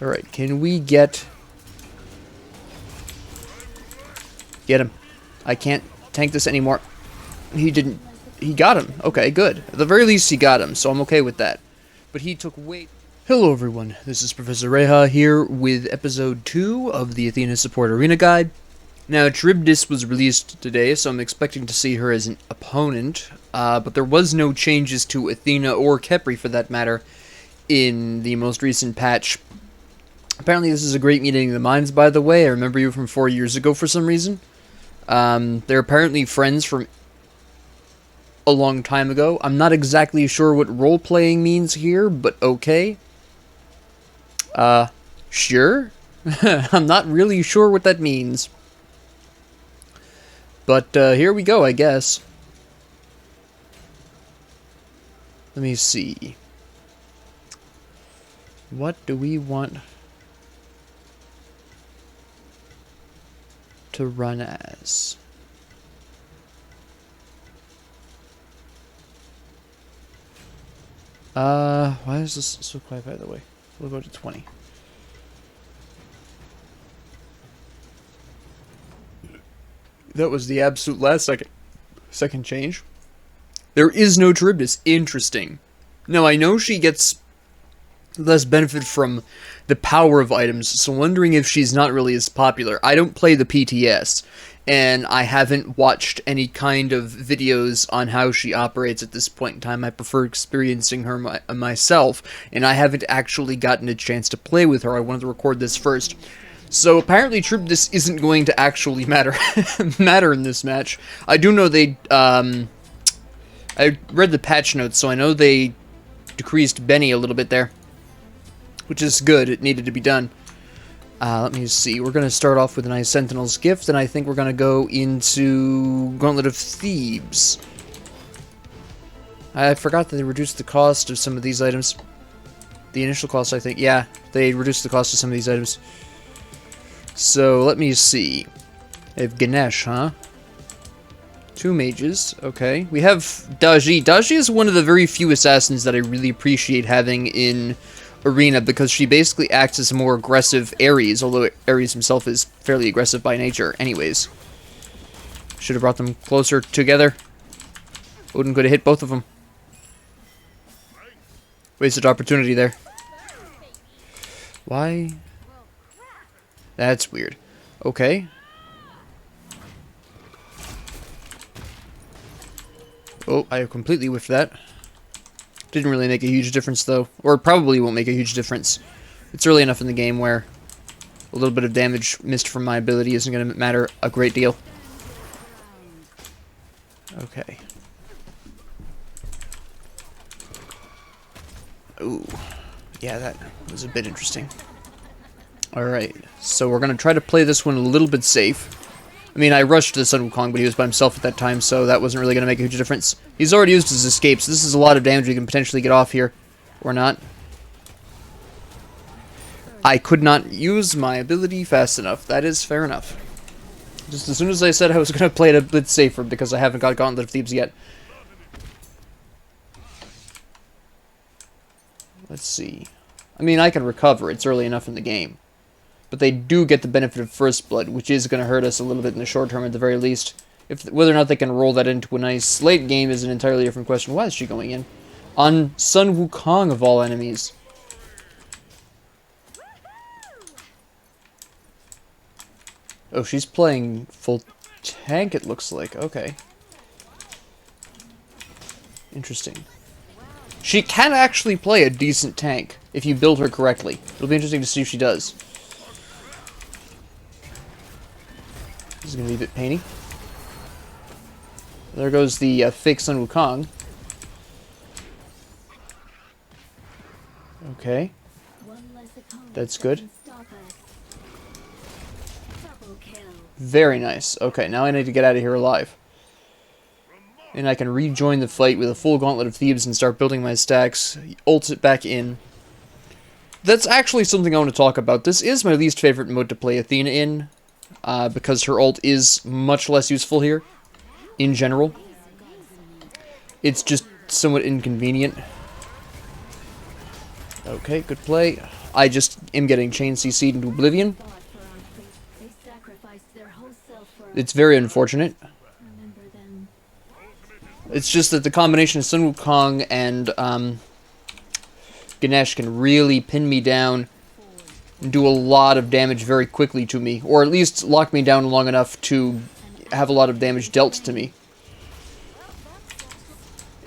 Alright, can we get him? I can't tank this anymore. He got him. Okay, good. At the very least, he got him, so I'm okay with that. But he took way... Hello, everyone. This is Professor Reha here with Episode 2 of the Athena Support Arena Guide. Now, Charybdis was released today, so I'm expecting to see her as an opponent, but there was no changes to Athena or Khepri, for that matter, in the most recent patch. Apparently, this is a great meeting of the minds, by the way. I remember you from 4 years ago for some reason. They're apparently friends from a long time ago. I'm not exactly sure what role-playing means here, but okay. Sure? I'm not really sure what that means. But, here we go, I guess. Let me see. What do we want to run as? Why is this so quiet, by the way? We'll go to 20. That was the absolute last second change. There is no Charybdis. Interesting. Now, I know she gets less benefit from the power of items, so wondering if she's not really as popular. I don't play the PTS, and I haven't watched any kind of videos on how she operates at this point in time. I prefer experiencing her myself, and I haven't actually gotten a chance to play with her. I wanted to record this first. So apparently Charybdis isn't going to actually matter in this match. I do know they, I read the patch notes, so I know they decreased Benny a little bit there, which is good. It needed to be done. Let me see. We're going to start off with a nice Sentinel's Gift, and I think we're going to go into Gauntlet of Thebes. I forgot that they reduced the cost of some of these items. The initial cost, I think. Yeah, they reduced the cost of some of these items. So, let me see. They have Ganesh, huh? 2 mages, okay. We have Daji. Daji is one of the very few assassins that I really appreciate having in Arena, because she basically acts as a more aggressive Ares, although Ares himself is fairly aggressive by nature anyways. Should have brought them closer together. Odin could have hit both of them. Wasted opportunity there. Why? That's weird. Okay. Oh, I completely whiffed that. Didn't really make a huge difference, though. Or probably won't make a huge difference. It's early enough in the game where a little bit of damage missed from my ability isn't going to matter a great deal. Okay. Ooh. Yeah, that was a bit interesting. Alright, so we're going to try to play this one a little bit safe. I mean, I rushed the Sun Wukong, but he was by himself at that time, so that wasn't really going to make a huge difference. He's already used his escape, so this is a lot of damage we can potentially get off here. Or not. I could not use my ability fast enough. That is fair enough. Just as soon as I said I was going to play it a bit safer, because I haven't got Gauntlet of Thebes yet. Let's see. I mean, I can recover. It's early enough in the game. But they do get the benefit of First Blood, which is going to hurt us a little bit in the short term at the very least. Whether or not they can roll that into a nice late game is an entirely different question. Why is she going in? On Sun Wukong of all enemies. Oh, she's playing full tank, it looks like. Okay. Interesting. She can actually play a decent tank if you build her correctly. It'll be interesting to see if she does. This is going to be a bit painy. There goes the fake Sun Wukong. Okay. That's good. Very nice. Okay, now I need to get out of here alive. And I can rejoin the fight with a full Gauntlet of Thebes and start building my stacks. Ult it back in. That's actually something I want to talk about. This is my least favorite mode to play Athena in. Because her ult is much less useful here, in general. It's just somewhat inconvenient. Okay, good play. I just am getting chain CC'd into oblivion. It's very unfortunate. It's just that the combination of Sun Wukong and Ganesh can really pin me down and do a lot of damage very quickly to me, or at least lock me down long enough to have a lot of damage dealt to me.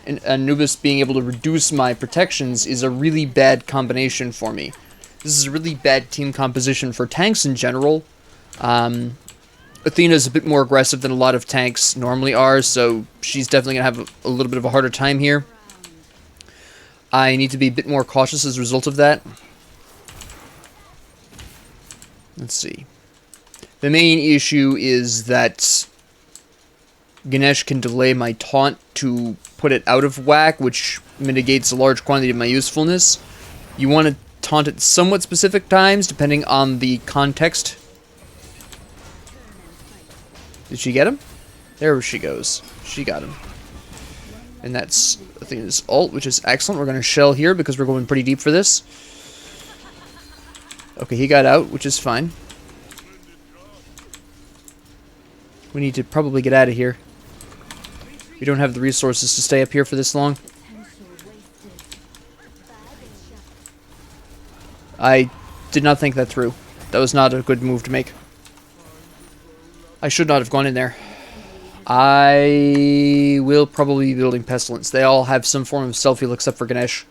And Anubis being able to reduce my protections is a really bad combination for me. This is a really bad team composition for tanks in general. Athena is a bit more aggressive than a lot of tanks normally are, so she's definitely going to have a little bit of a harder time here. I need to be a bit more cautious as a result of that. Let's see. The main issue is that Ganesh can delay my taunt to put it out of whack, which mitigates a large quantity of my usefulness. You want to taunt at somewhat specific times, depending on the context. Did she get him? There she goes. She got him. And that's Athena's ult, which is excellent. We're going to shell here because we're going pretty deep for this. Okay, he got out, which is fine. We need to probably get out of here. We don't have the resources to stay up here for this long. I did not think that through. That was not a good move to make. I should not have gone in there. I will probably be building Pestilence. They all have some form of self-heal except for Ganesh.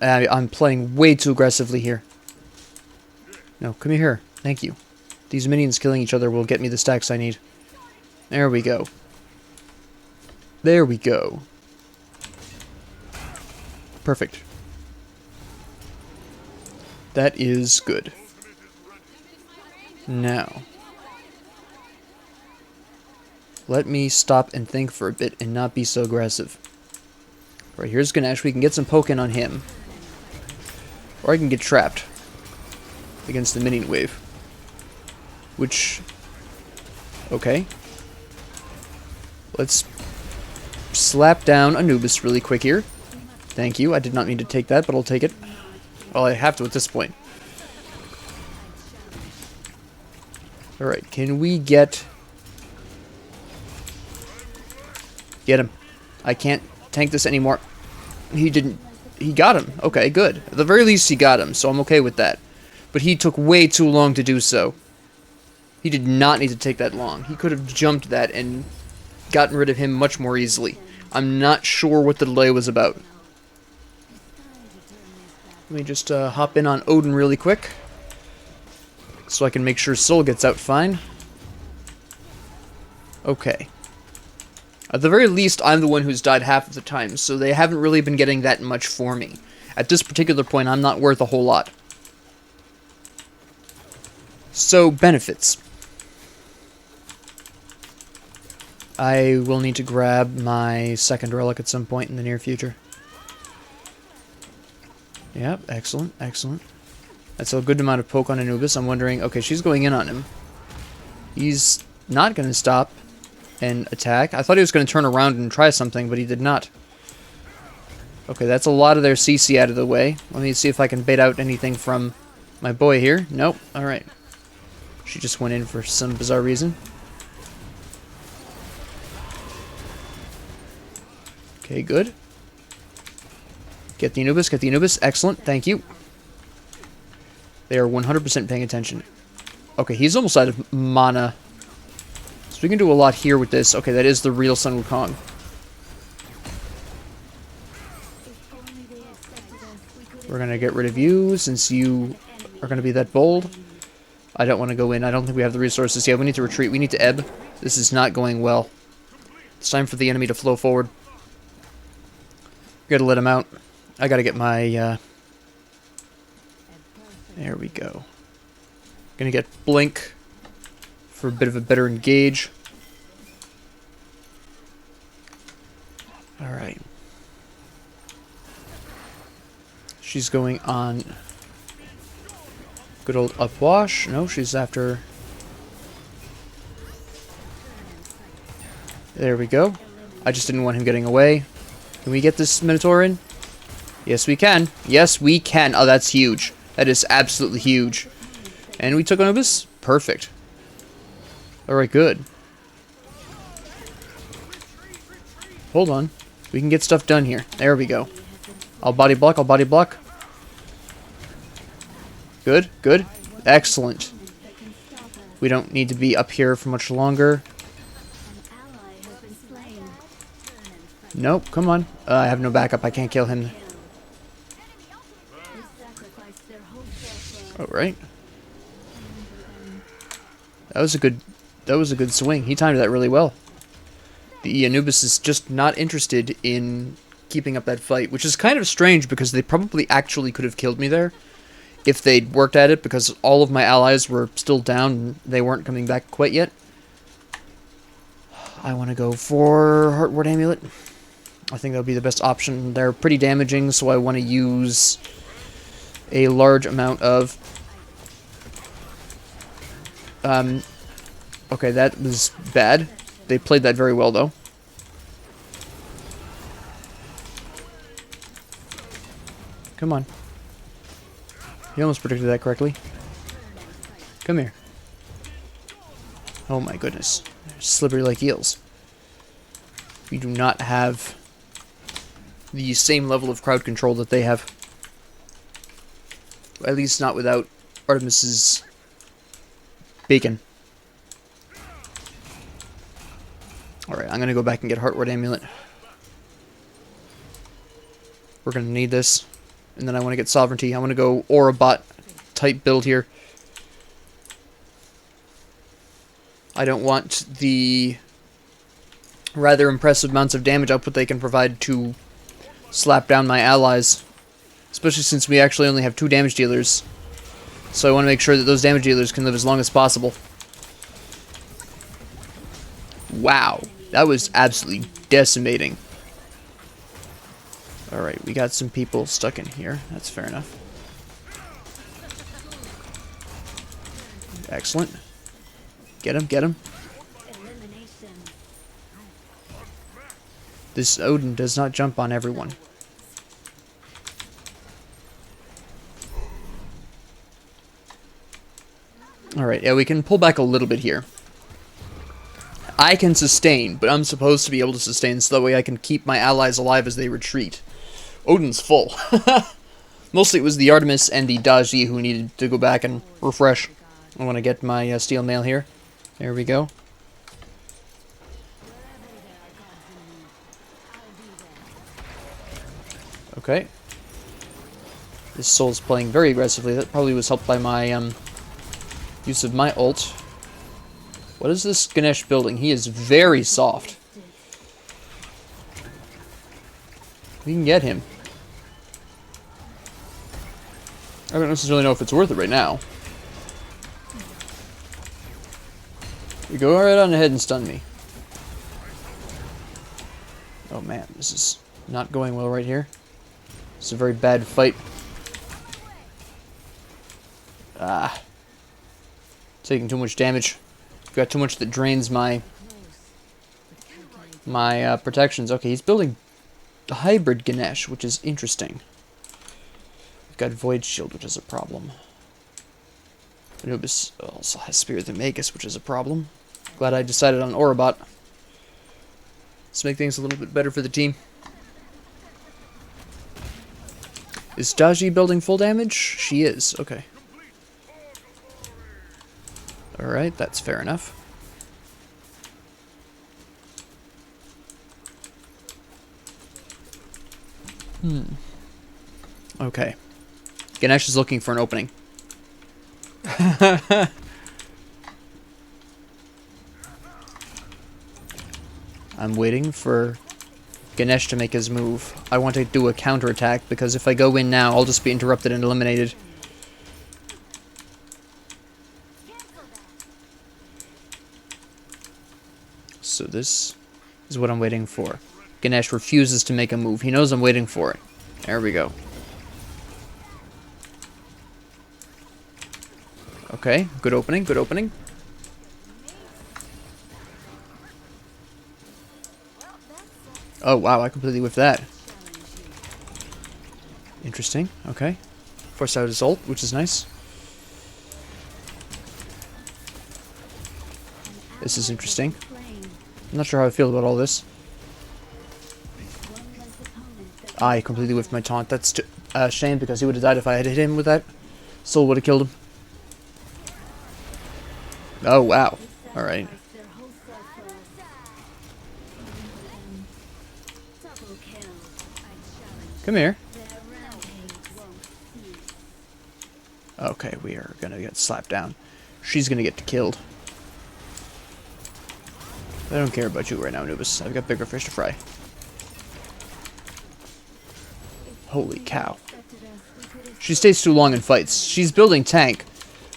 I'm playing way too aggressively here. No, come here. Thank you. These minions killing each other will get me the stacks I need. There we go. There we go. Perfect. That is good. Now, let me stop and think for a bit and not be so aggressive. Right, here's Ganesh. We can get some poke in on him. Or I can get trapped against the minion wave. Which... okay. Let's slap down Anubis really quick here. Thank you. I did not mean to take that, but I'll take it. Well, I have to at this point. Alright, can we get... get him. I can't tank this anymore. He didn't... he got him. Okay, good. At the very least, he got him, so I'm okay with that. But he took way too long to do so. He did not need to take that long. He could have jumped that and gotten rid of him much more easily. I'm not sure what the delay was about. Let me just hop in on Odin really quick, so I can make sure Soul gets out fine. Okay. At the very least, I'm the one who's died half of the time, so they haven't really been getting that much for me. At this particular point, I'm not worth a whole lot. So, benefits. I will need to grab my second relic at some point in the near future. Yep, excellent, excellent. That's a good amount of poke on Anubis. I'm wondering, okay, she's going in on him. He's not going to stop and attack. I thought he was going to turn around and try something, but he did not. Okay, that's a lot of their CC out of the way. Let me see if I can bait out anything from my boy here. Nope, alright. She just went in for some bizarre reason. Okay, good. Get the Anubis, get the Anubis. Excellent, thank you. They are 100% paying attention. Okay, he's almost out of mana. So we can do a lot here with this. Okay, that is the real Sun Wukong. We're going to get rid of you since you are going to be that bold. I don't want to go in. I don't think we have the resources yet. We need to retreat. We need to ebb. This is not going well. It's time for the enemy to flow forward. Gotta let him out. I gotta get my, there we go. Gonna get Blink for a bit of a better engage. Alright. She's going on good old upwash. No, she's after... there we go. I just didn't want him getting away. Can we get this Minotaur in? Yes, we can. Yes, we can. Oh, that's huge. That is absolutely huge. And we took Anubis? Perfect. Alright, good. Hold on. We can get stuff done here. There we go. I'll body block, I'll body block. Good, good. Excellent. We don't need to be up here for much longer. Nope, come on. I have no backup, I can't kill him. Alright. That was a good swing. He timed that really well. The Anubis is just not interested in keeping up that fight, which is kind of strange because they probably actually could have killed me there if they'd worked at it, because all of my allies were still down and they weren't coming back quite yet. I want to go for Heartward Amulet. I think that'll be the best option. They're pretty damaging, so I want to use a large amount of... Okay, that was bad. They played that very well, though. Come on. He almost predicted that correctly. Come here. Oh my goodness. They're slippery like eels. We do not have the same level of crowd control that they have. At least not without Artemis's bacon. Alright, I'm going to go back and get Heartward Amulet. We're going to need this. And then I want to get Sovereignty. I want to go Aura Bot type build here. I don't want the rather impressive amounts of damage output they can provide to slap down my allies. Especially since we actually only have 2 damage dealers. So I want to make sure that those damage dealers can live as long as possible. Wow. That was absolutely decimating. Alright, we got some people stuck in here. That's fair enough. Excellent. Get him, get him. This Odin does not jump on everyone. Alright, yeah, we can pull back a little bit here. I can sustain, but I'm supposed to be able to sustain so that way I can keep my allies alive as they retreat. Odin's full. Mostly it was the Artemis and the Daji who needed to go back and refresh. I want to get my steel mail here. There we go. Okay. This soul's playing very aggressively. That probably was helped by my use of my ult. What is this Ganesh building? He is very soft. We can get him. I don't necessarily know if it's worth it right now. You go right on ahead and stun me. Oh man, this is not going well right here. It's a very bad fight. Ah. Taking too much damage. I've got too much that drains my protections. Okay, he's building a hybrid Ganesh, which is interesting. We've got Void Shield, which is a problem. Anubis also has Spirit of the Magus, which is a problem. Glad I decided on Orabot. Let's make things a little bit better for the team. Is Daji building full damage? She is. Okay. Alright, that's fair enough. Okay. Ganesh is looking for an opening. I'm waiting for Ganesh to make his move. I want to do a counterattack because if I go in now, I'll just be interrupted and eliminated. So this is what I'm waiting for. Ganesh refuses to make a move. He knows I'm waiting for it. There we go. Okay, good opening, good opening. Oh wow, I completely whiffed that. Interesting. Okay. Forced out his ult, which is nice. This is interesting. I'm not sure how I feel about all this. I completely whiffed my taunt. That's a shame because he would have died if I had hit him with that. Soul would have killed him. Oh, wow. Alright. Come here. Okay, we are gonna get slapped down. She's gonna get killed. I don't care about you right now, Anubis. I've got bigger fish to fry. Holy cow. She stays too long in fights. She's building tank,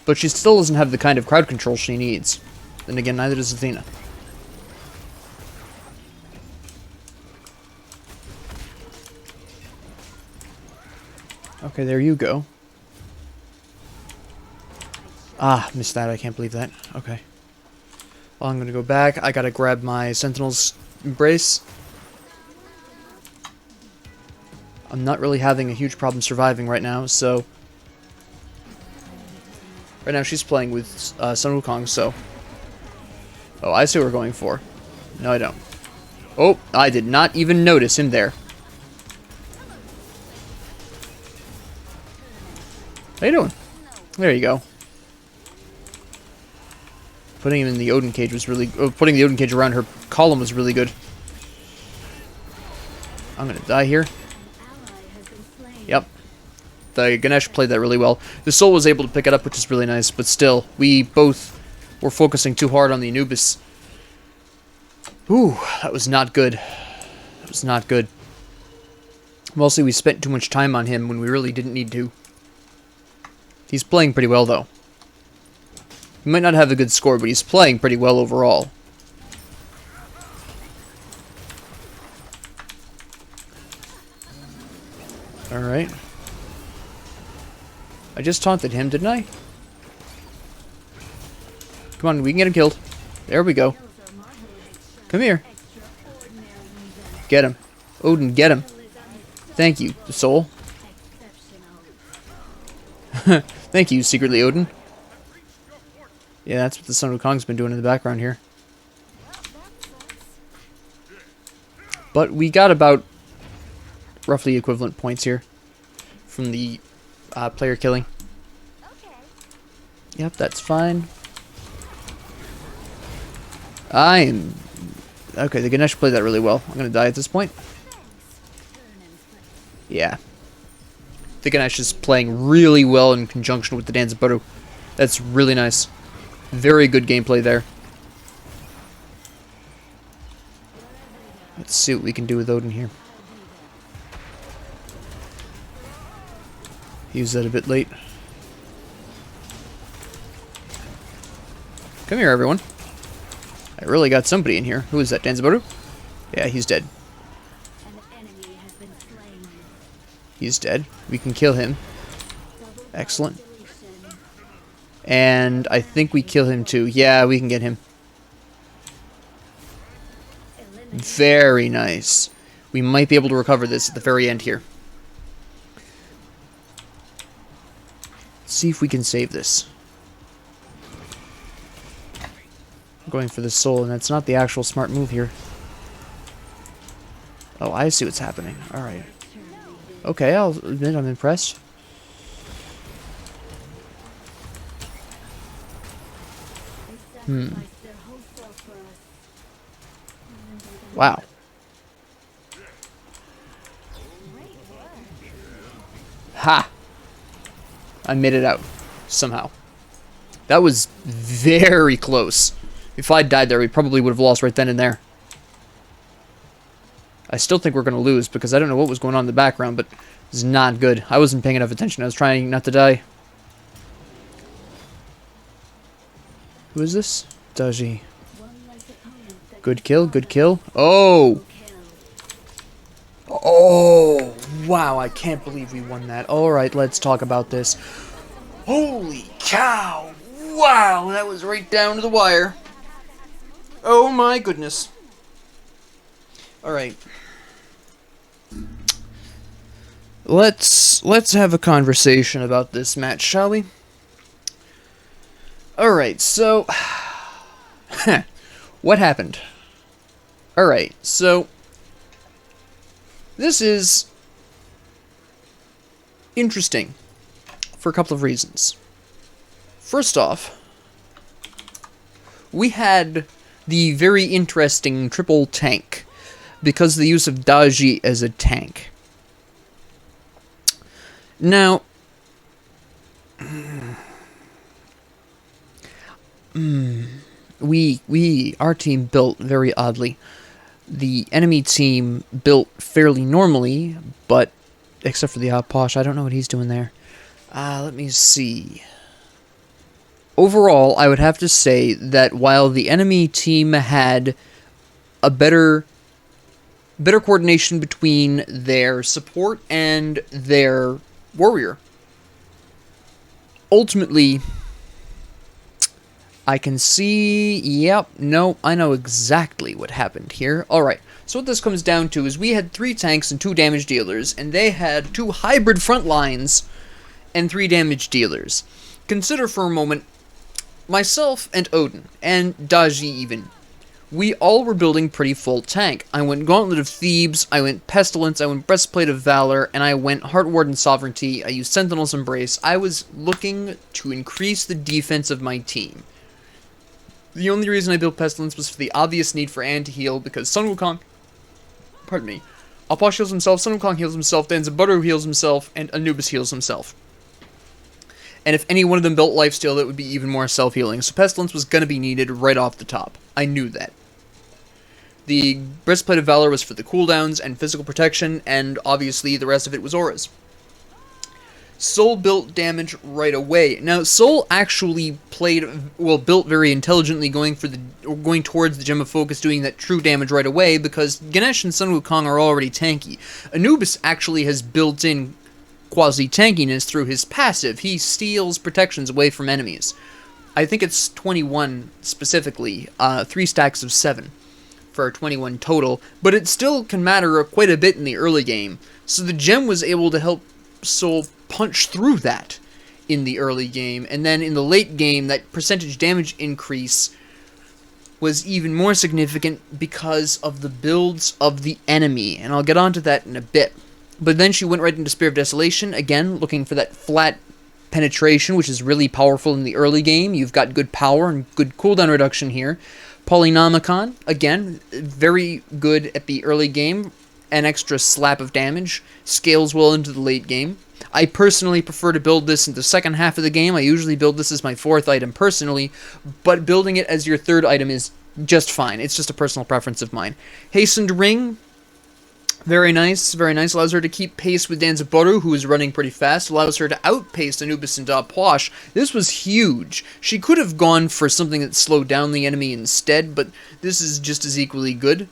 but she still doesn't have the kind of crowd control she needs. Then again, neither does Athena. Okay, there you go. Ah, missed that. I can't believe that. Okay. Well, I'm gonna go back. I gotta grab my Sentinel's Embrace. I'm not really having a huge problem surviving right now, so... Right now she's playing with Sun Wukong, so... Oh, I see what we're going for. No, I don't. Oh, I did not even notice him there. How you doing? There you go. Putting him in the Odin cage was really... putting the Odin cage around her column was really good. I'm gonna die here. Yep. The Ganesh played that really well. The Soul was able to pick it up, which is really nice, but still, we both were focusing too hard on the Anubis. Ooh, that was not good. That was not good. Mostly we spent too much time on him when we really didn't need to. He's playing pretty well, though. He might not have a good score, but he's playing pretty well overall. Alright. I just taunted him, didn't I? Come on, we can get him killed. There we go. Come here. Get him. Odin, get him. Thank you, the Soul. Thank you, secretly Odin. Yeah, that's what the Sun Wukong's been doing in the background here. But we got about roughly equivalent points here from the player killing. Yep, that's fine. Okay, the Ganesh played that really well. I'm gonna die at this point. Yeah. The Ganesh is playing really well in conjunction with the Danzaburou. That's really nice. Very good gameplay there. Let's see what we can do with Odin here. Use that a bit late. Come here, everyone. I really got somebody in here. Who is that, Danzaburou? Yeah, he's dead. He's dead. We can kill him. Excellent. And I think we kill him too. Yeah, we can get him. Very nice. We might be able to recover this at the very end here. Let's see if we can save this. I'm going for the Soul, and that's not the actual smart move here. Oh, I see what's happening. Alright. Okay, I'll admit I'm impressed. Wow. Ha! I made it out. Somehow. That was very close. If I died there, we probably would have lost right then and there. I still think we're going to lose because I don't know what was going on in the background, but it's not good. I wasn't paying enough attention. I was trying not to die. Who is this? Daji. Good kill, good kill. Oh! Oh! Wow, I can't believe we won that. Alright, let's talk about this. Holy cow! Wow, that was right down to the wire. Oh my goodness. Alright. let's have a conversation about this match, shall we? Alright, so what happened? Alright, so this is interesting for a couple of reasons. First off, we had the very interesting triple tank because of the use of Daji as a tank. Now, our team built very oddly. The enemy team built fairly normally, but except for the Posh, I don't know what he's doing there. Let me see. Overall, I would have to say that while the enemy team had a better coordination between their support and their warrior, ultimately, I can see, yep, no, I know exactly what happened here. Alright, so what this comes down to is we had 3 tanks and 2 damage dealers, and they had 2 hybrid front lines and 3 damage dealers. Consider for a moment, myself and Odin, and Daji even, we all were building pretty full tank. I went Gauntlet of Thebes, I went Pestilence, I went Breastplate of Valor, and I went Heartward and Sovereignty. I used Sentinel's Embrace. I was looking to increase the defense of my team. The only reason I built Pestilence was for the obvious need for Anne to heal, because Sun Wukong, pardon me, Alposh heals himself, Sun Wukong heals himself, Danzabutter heals himself, and Anubis heals himself. And if any one of them built lifesteal, that would be even more self-healing. So Pestilence was going to be needed right off the top. I knew that. The Breastplate of Valor was for the cooldowns and physical protection, and obviously the rest of it was auras. Soul built damage right away. Now, Soul actually built very intelligently, going towards the Gem of Focus, doing that true damage right away, because Ganesh and Sun Wukong are already tanky. Anubis actually has built-in quasi-tankiness through his passive. He steals protections away from enemies. I think it's 21 specifically, 3 stacks of 7 for 21 total, but it still can matter quite a bit in the early game. So the gem was able to help Soul punch through that in the early game, and then in the late game, that percentage damage increase was even more significant because of the builds of the enemy, and I'll get onto that in a bit. But then she went right into Spear of Desolation, again, looking for that flat penetration, which is really powerful in the early game. You've got good power and good cooldown reduction here. Polynomicon, again, very good at the early game. An extra slap of damage. Scales well into the late game. I personally prefer to build this in the second half of the game. I usually build this as my 4th item personally, but building it as your 3rd item is just fine. It's just a personal preference of mine. Hastened Ring, very nice, very nice. Allows her to keep pace with Danzabutter, who is running pretty fast. Allows her to outpace Anubis and Dapwash. This was huge. She could have gone for something that slowed down the enemy instead, but this is just as equally good.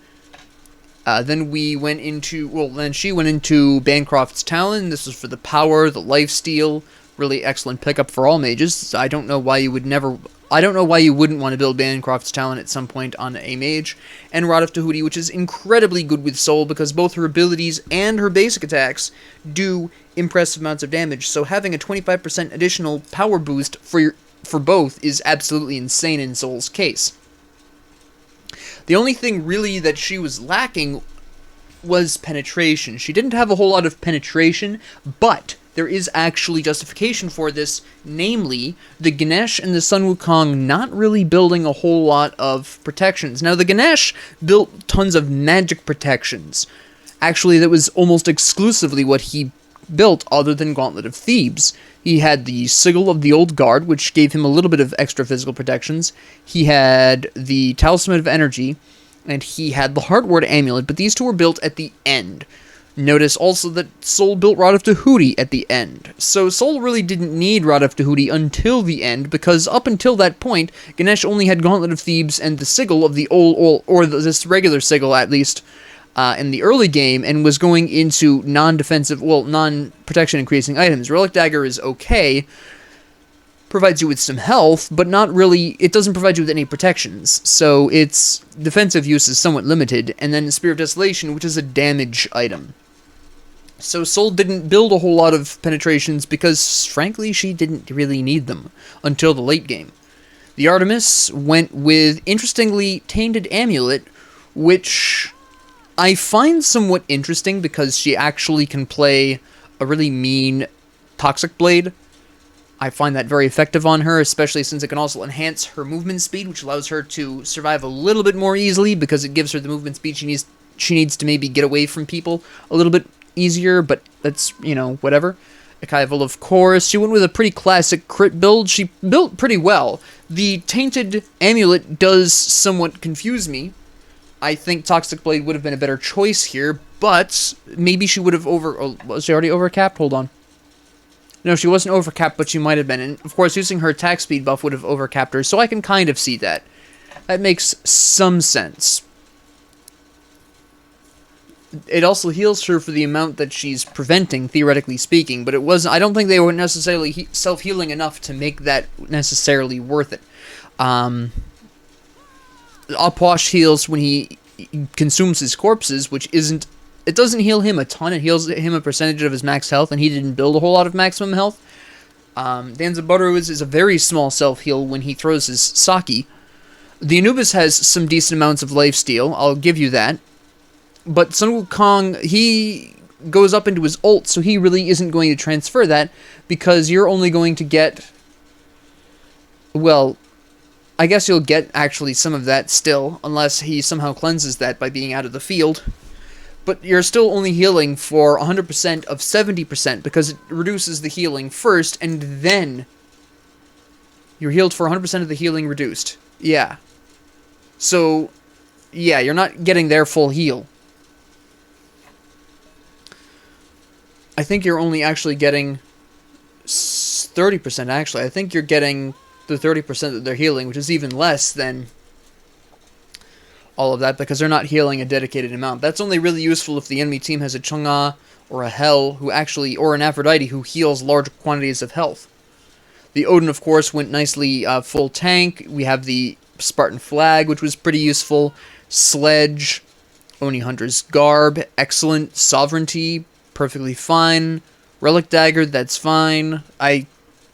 Then she went into Bancroft's Talon. This was for the power, the lifesteal. Really excellent pickup for all mages. I don't know why you wouldn't want to build Bancroft's Talon at some point on a mage. And Rod of Tahuti, which is incredibly good with Soul because both her abilities and her basic attacks do impressive amounts of damage. So having a 25% additional power boost for both is absolutely insane in Soul's case. The only thing really that she was lacking was penetration. She didn't have a whole lot of penetration, but there is actually justification for this, namely, the Ganesh and the Sun Wukong not really building a whole lot of protections. Now, the Ganesh built tons of magic protections. Actually, that was almost exclusively what he built, other than Gauntlet of Thebes. He had the Sigil of the Old Guard, which gave him a little bit of extra physical protections. He had the Talisman of Energy, and he had the Heartward Amulet, but these two were built at the end. Notice also that Soul built Rod of Tahuti at the end. So Soul really didn't need Rod of Tahuti until the end, because up until that point, Ganesh only had Gauntlet of Thebes and the Sigil of the this regular Sigil at least, in the early game, and was going into non-protection increasing items. Relic Dagger is okay, provides you with some health, but not really, it doesn't provide you with any protections, so its defensive use is somewhat limited. And then Spear of Desolation, which is a damage item. So Sol didn't build a whole lot of penetrations because, frankly, she didn't really need them until the late game. The Artemis went with, interestingly, Tainted Amulet, which I find somewhat interesting because she actually can play a really mean Toxic Blade. I find that very effective on her, especially since it can also enhance her movement speed, which allows her to survive a little bit more easily because it gives her the movement speed she needs to maybe get away from people a little bit easier, but that's, you know, whatever. Archival, of course. She went with a pretty classic crit build. She built pretty well. The Tainted Amulet does somewhat confuse me. I think Toxic Blade would have been a better choice here, but maybe she would have was she already overcapped? Hold on. No, she wasn't overcapped, but she might have been. And, of course, using her attack speed buff would have overcapped her, so I can kind of see that. That makes some sense. It also heals her for the amount that she's preventing, theoretically speaking, but I don't think they were necessarily self-healing enough to make that necessarily worth it. Aposh heals when he consumes his corpses, which isn't... It doesn't heal him a ton, it heals him a percentage of his max health, and he didn't build a whole lot of maximum health. Danzabutter is a very small self-heal when he throws his Saki. The Anubis has some decent amounts of lifesteal, I'll give you that. But Sun Wukong, he goes up into his ult, so he really isn't going to transfer that, because you're only going to get... Well, I guess you'll get actually some of that still, unless he somehow cleanses that by being out of the field. But you're still only healing for 100% of 70%, because it reduces the healing first, and then you're healed for 100% of the healing reduced. Yeah. So, yeah, you're not getting their full heal. I think you're only actually getting 30%, actually. I think you're getting the 30% that they're healing, which is even less than all of that, because they're not healing a dedicated amount. That's only really useful if the enemy team has a Chang'e or a Hel or an Aphrodite who heals large quantities of health. The Odin, of course, went nicely full tank. We have the Spartan Flag, which was pretty useful. Sledge, Oni Hunter's Garb, excellent. Sovereignty, perfectly fine. Relic Dagger, that's fine. I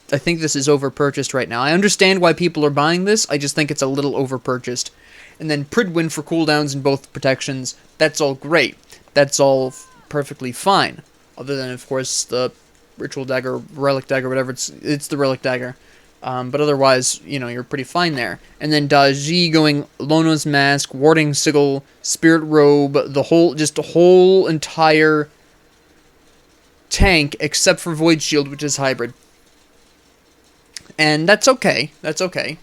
think this is overpurchased right now. I understand why people are buying this, I just think it's a little overpurchased. And then Pridwin for cooldowns in both protections, that's all great. That's all perfectly fine. Other than, of course, the Ritual Dagger, Relic Dagger, whatever, it's the Relic Dagger. But otherwise, you know, you're pretty fine there. And then Daji going Lona's Mask, Warding Sigil, Spirit Robe, the whole entire tank, except for Void Shield, which is hybrid. And that's okay. That's okay.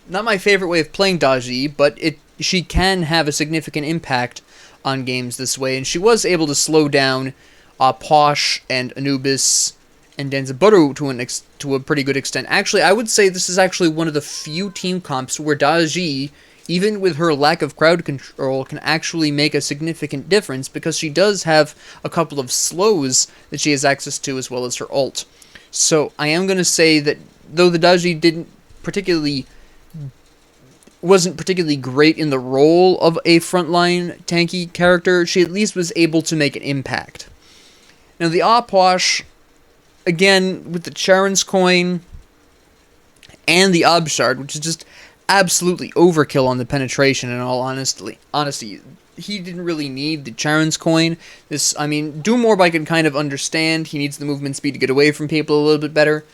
Not my favorite way of playing Daji, but she can have a significant impact on games this way, and she was able to slow down Posh and Anubis and Danzabutter to a pretty good extent. Actually, I would say this is actually one of the few team comps where Daji, even with her lack of crowd control, can actually make a significant difference, because she does have a couple of slows that she has access to, as well as her ult. So I am going to say that though the Daji wasn't particularly great in the role of a frontline tanky character, she at least was able to make an impact. Now the Aposh, again, with the Charon's coin and the Abshard, which is just absolutely overkill on the penetration, in all honesty. He didn't really need the Charon's coin. Doom Orb I can kind of understand. He needs the movement speed to get away from people a little bit better.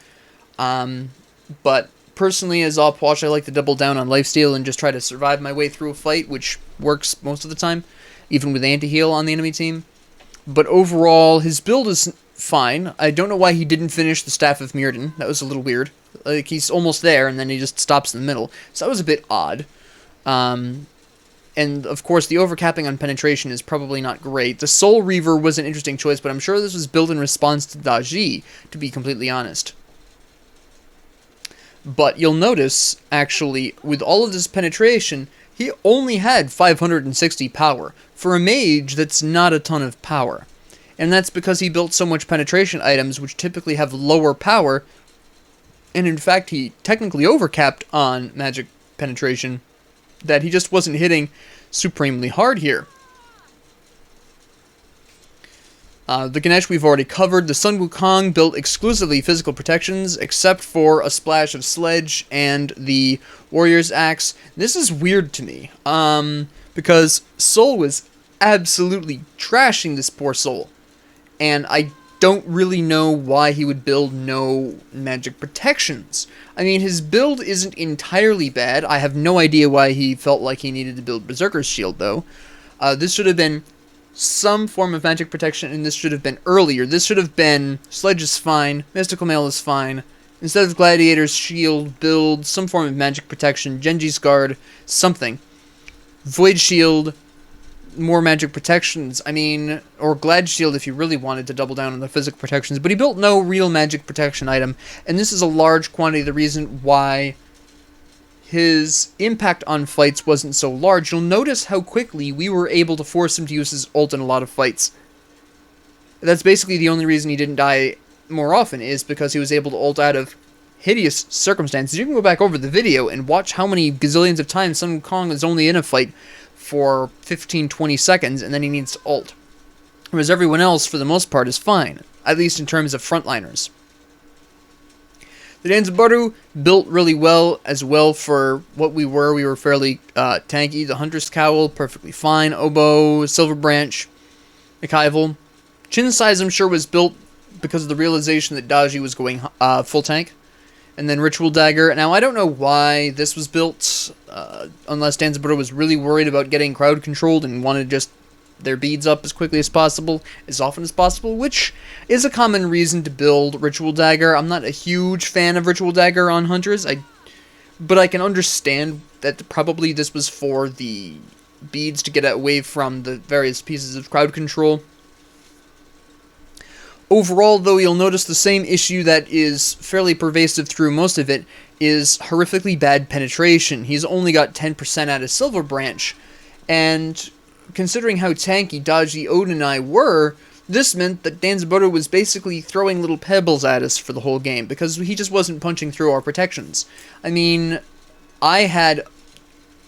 But personally, as Aposh, I like to double down on lifesteal and just try to survive my way through a fight, which works most of the time, even with anti-heal on the enemy team. But overall, his build is fine. I don't know why he didn't finish the Staff of Mirrodin. That was a little weird. Like, he's almost there, and then he just stops in the middle. So that was a bit odd. And, of course, the overcapping on penetration is probably not great. The Soul Reaver was an interesting choice, but I'm sure this was built in response to Daji, to be completely honest. But you'll notice, actually, with all of this penetration, he only had 560 power. For a mage, that's not a ton of power. And that's because he built so much penetration items, which typically have lower power. And in fact, he technically overcapped on magic penetration, that he just wasn't hitting supremely hard here. The Ganesh we've already covered. The Sun Wukong built exclusively physical protections, except for a splash of Sledge and the Warrior's Axe. This is weird to me, because Sol was absolutely trashing this poor Sol, and I don't really know why he would build no magic protections. I mean, his build isn't entirely bad. I have no idea why he felt like he needed to build Berserker's Shield, though. This should have been some form of magic protection, and this should have been earlier. This should have been Sledge is fine, Mystical Mail is fine. Instead of Gladiator's Shield, build some form of magic protection, Genji's Guard, something. Void Shield, more magic protections. I mean, or Glad Shield if you really wanted to double down on the physical protections, but he built no real magic protection item, and this is a large quantity of the reason why his impact on fights wasn't so large. You'll notice how quickly we were able to force him to use his ult in a lot of fights. That's basically the only reason he didn't die more often, is because he was able to ult out of hideous circumstances. You can go back over the video and watch how many gazillions of times Sun Wukong is only in a fight for 15-20 seconds, and then he needs to ult. Whereas everyone else, for the most part, is fine, at least in terms of frontliners. The Danzabaru built really well as well for what we were. We were fairly tanky. The Hunter's Cowl, perfectly fine. Oboe, Silver Branch, McIval. Chin Size, I'm sure, was built because of the realization that Daji was going full tank. And then Ritual Dagger. Now, I don't know why this was built, unless Danzabaru was really worried about getting crowd controlled and wanted just their beads up as quickly as possible, as often as possible, which is a common reason to build Ritual Dagger. I'm not a huge fan of Ritual Dagger on Hunters, but I can understand that probably this was for the beads to get away from the various pieces of crowd control. Overall, though, you'll notice the same issue that is fairly pervasive through most of it is horrifically bad penetration. He's only got 10% out of Silver Branch, and considering how tanky Daji, Odin, and I were, this meant that Danzabaru was basically throwing little pebbles at us for the whole game, because he just wasn't punching through our protections. I mean, I had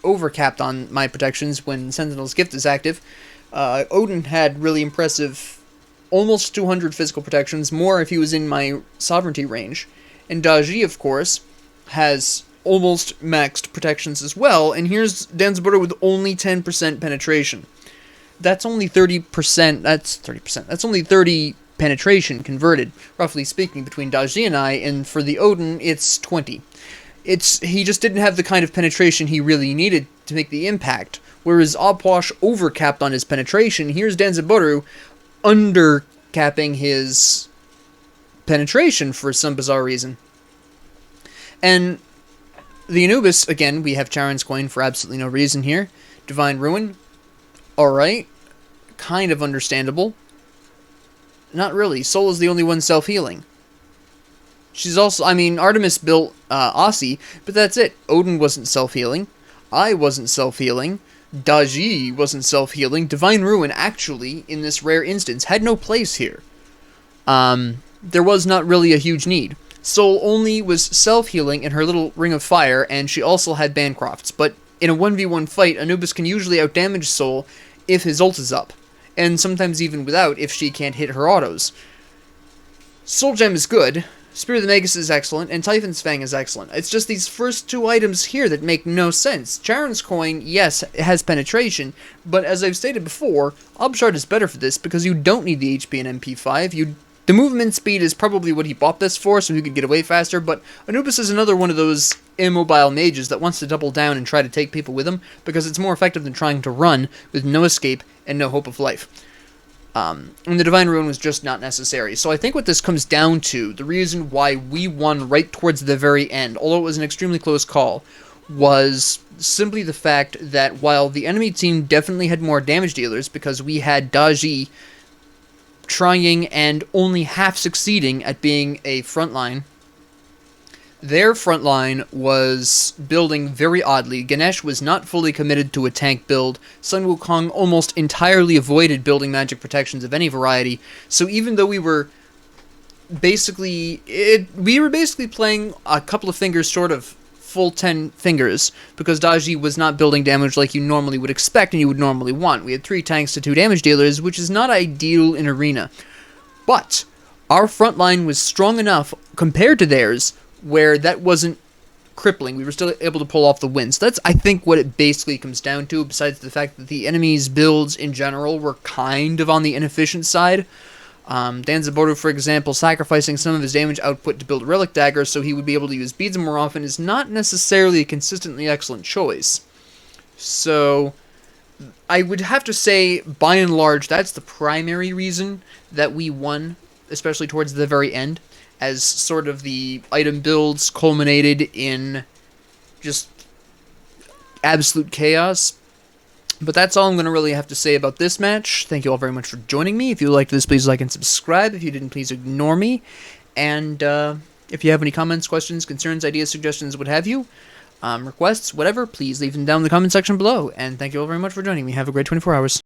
overcapped on my protections when Sentinel's Gift is active. Odin had really impressive, almost 200 physical protections, more if he was in my sovereignty range. And Daji, of course, has almost maxed protections as well, and here's Danzabaru with only 10% penetration. That's only 30%, that's only 30 penetration converted, roughly speaking, between Daji and I, and for the Odin, it's 20. He just didn't have the kind of penetration he really needed to make the impact, whereas Opwash overcapped on his penetration. Here's Danzabaru undercapping his penetration for some bizarre reason. And the Anubis, again, we have Charon's Coin for absolutely no reason here. Divine Ruin, alright. Kind of understandable. Not really. Sol is the only one self-healing. She's also, I mean, Artemis built Aussie, but that's it. Odin wasn't self-healing. I wasn't self-healing. Daji wasn't self-healing. Divine Ruin, actually, in this rare instance, had no place here. There was not really a huge need. Sol only was self-healing in her little Ring of Fire, and she also had Bancrofts, but in a 1v1 fight, Anubis can usually outdamage Sol if his ult is up, and sometimes even without if she can't hit her autos. Soul Gem is good, Spear of the Magus is excellent, and Typhon's Fang is excellent. It's just these first two items here that make no sense. Charon's Coin, yes, it has penetration, but as I've stated before, Obshard is better for this because you don't need the HP and MP5, the movement speed is probably what he bought this for, so he could get away faster, but Anubis is another one of those immobile mages that wants to double down and try to take people with him, because it's more effective than trying to run with no escape and no hope of life. And the Divine Ruin was just not necessary. So I think what this comes down to, the reason why we won right towards the very end, although it was an extremely close call, was simply the fact that while the enemy team definitely had more damage dealers, because we had Daji trying and only half succeeding at being a frontline, their frontline was building very oddly. Ganesh was not fully committed to a tank build. Sun Wukong almost entirely avoided building magic protections of any variety. So even though we were basically playing a couple of fingers short of full 10 fingers, because Daji was not building damage like you normally would expect and you would normally want. We had 3 tanks to 2 damage dealers, which is not ideal in Arena. But our front line was strong enough compared to theirs where that wasn't crippling. We were still able to pull off the win. So that's, I think, what it basically comes down to, besides the fact that the enemy's builds in general were kind of on the inefficient side. Danzaboru, for example, sacrificing some of his damage output to build Relic Daggers so he would be able to use beads more often is not necessarily a consistently excellent choice. So I would have to say, by and large, that's the primary reason that we won, especially towards the very end, as sort of the item builds culminated in just absolute chaos. But that's all I'm going to really have to say about this match. Thank you all very much for joining me. If you liked this, please like and subscribe. If you didn't, please ignore me. And if you have any comments, questions, concerns, ideas, suggestions, what have you, requests, whatever, please leave them down in the comment section below. And thank you all very much for joining me. Have a great 24 hours.